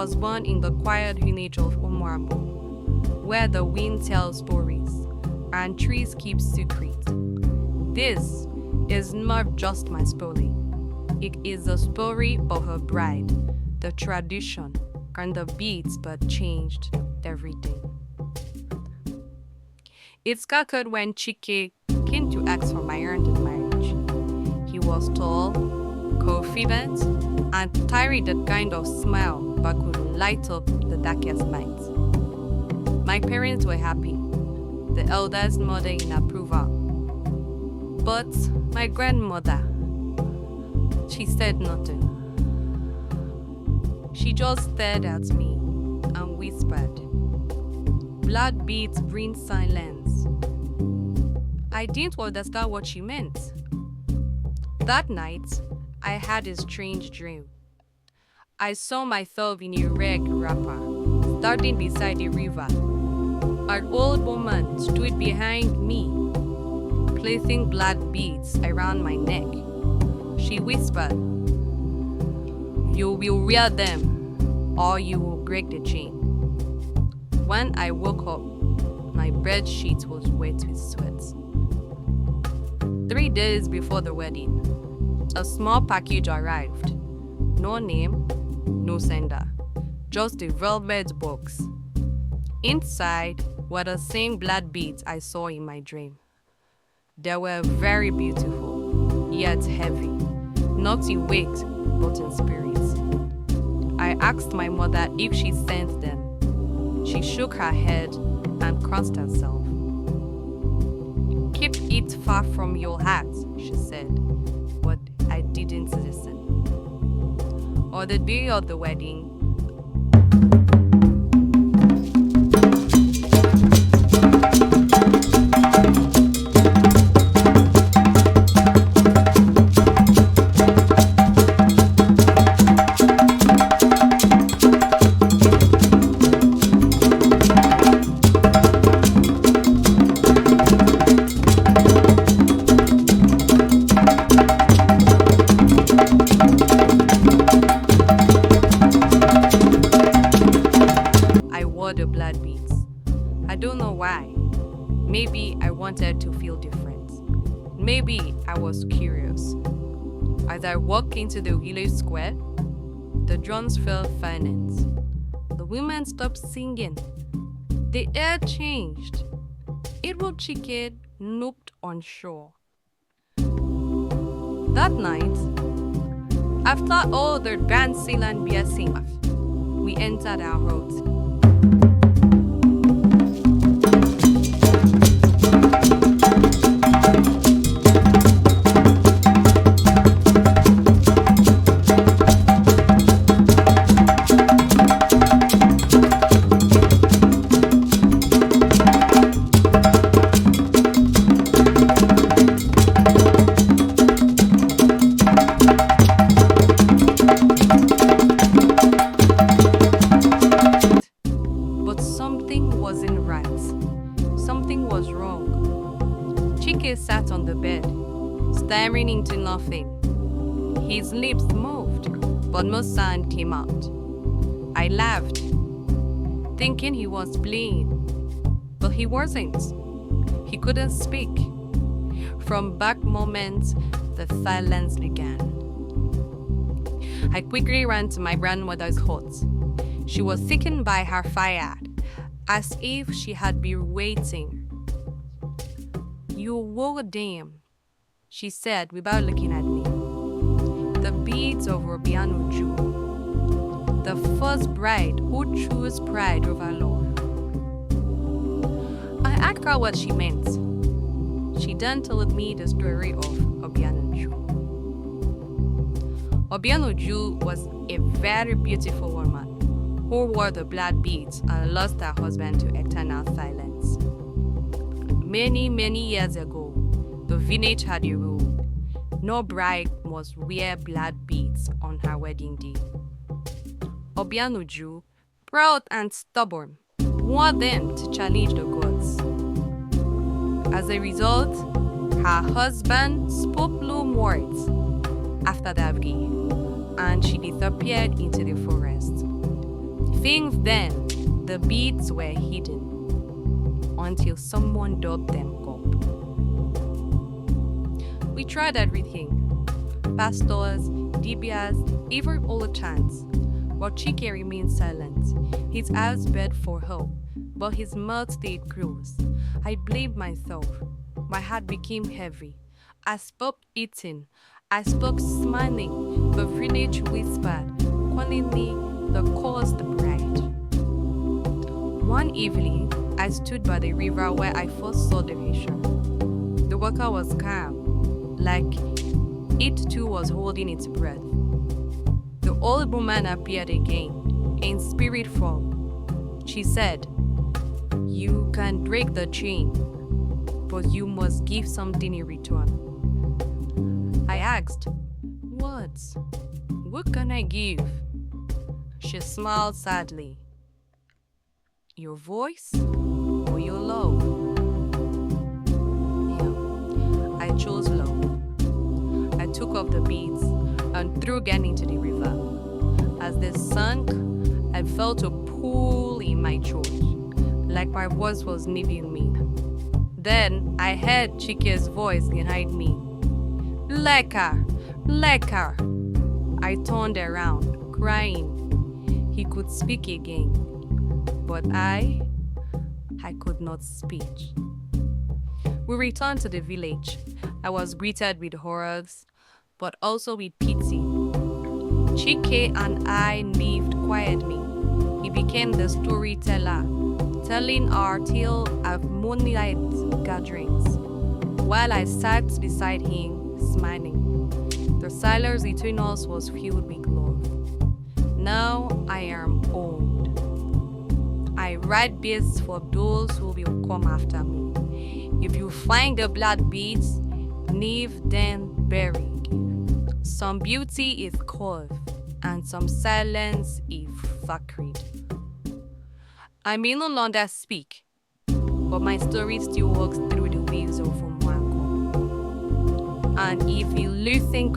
was born in the quiet village of Umuagu, where the wind tells stories and trees keep secrets. This is not just my story. It is the story of her bride, the tradition, and the beads that changed everything. It started when Chike came to ask for my hand in marriage. He was tall, confident, and carried the kind of smile that could light up the darkest nights. My parents were happy, the elders nodded in approval. But my grandmother, she said nothing. She just stared at me and whispered, "Blood beads bring silence." I didn't understand what she meant. That night, I had a strange dream. I saw myself in a red wrapper, standing beside a river. An old woman stood behind me, placing blood beads around my neck. She whispered, "You will wear them, or you will break the chain." When I woke up, my bed sheet was wet with sweat. 3 days before the wedding, a small package arrived. No name, no sender, just a velvet box. Inside were the same blood beads I saw in my dream. They were very beautiful, yet heavy, not in weight, but in spirit. I asked my mother if she sent them. She shook her head and crossed herself. "Keep it far from your heart," she said, but I didn't listen. On the day of the wedding, the blood beads. I don't know why. Maybe I wanted to feel different. Maybe I was curious. As I walked into the village square, the drums fell silent. The women stopped singing. The air changed. Igbo Chike looked unsure. That night, after all the dancing and blessing, we entered our house. Wasn't right. Something was wrong. Chike sat on the bed, staring into nothing. His lips moved, but no sound came out. I laughed, thinking he was playing, but he wasn't. He couldn't speak. From that moment, the silence began. I quickly ran to my grandmother's hut. She was sitting by her fire, as if she had been waiting. "You wore them," she said without looking at me. "The beads of Umuagu, the first bride who chose pride over love." I asked her what she meant. She then told me the story of Umuagu. Umuagu was a very beautiful woman who wore the blood beads and lost her husband to eternal silence. Many, many years ago, the village had a rule. No bride must wear blood beads on her wedding day. Umuagu, proud and stubborn, wore them to challenge the gods. As a result, her husband spoke no words after that day, and she disappeared into the forest. Things then, the beads were hidden until someone dug them up. We tried everything. Pastors, dibias, even old chants. But Chike remained silent. His eyes begged for help, but his mouth stayed closed. I blamed myself. My heart became heavy. I stopped eating. I stopped smiling. The village whispered, calling me the cursed bride. One evening, I stood by the river where I first saw the vision. The water was calm, like it too was holding its breath. The old woman appeared again, in spirit form. She said, "You can break the chain, but you must give something in return." I asked, "What? What can I give?" She smiled sadly. "Your voice or your love?" Yeah, I chose love. I took off the beads and threw again into the river. As they sank, I felt a pull in my throat, like my voice was leaving me. Then I heard Chike's voice behind me. "Leka! Leka!" I turned around, crying. He could speak again, but I could not speak. We returned to the village. I was greeted with horrors, but also with pity. Chike and I lived quietly. He became the storyteller, telling our tale at moonlight gatherings, while I sat beside him, smiling. The silence between us was filled with love. Now I am old. I write beads for those who will come after me. If you find the blood beads, leave them buried. Some beauty is carved, and some silence is sacred. I may no longer speak, but my story still walks through the waves of Umuagu. And if you listen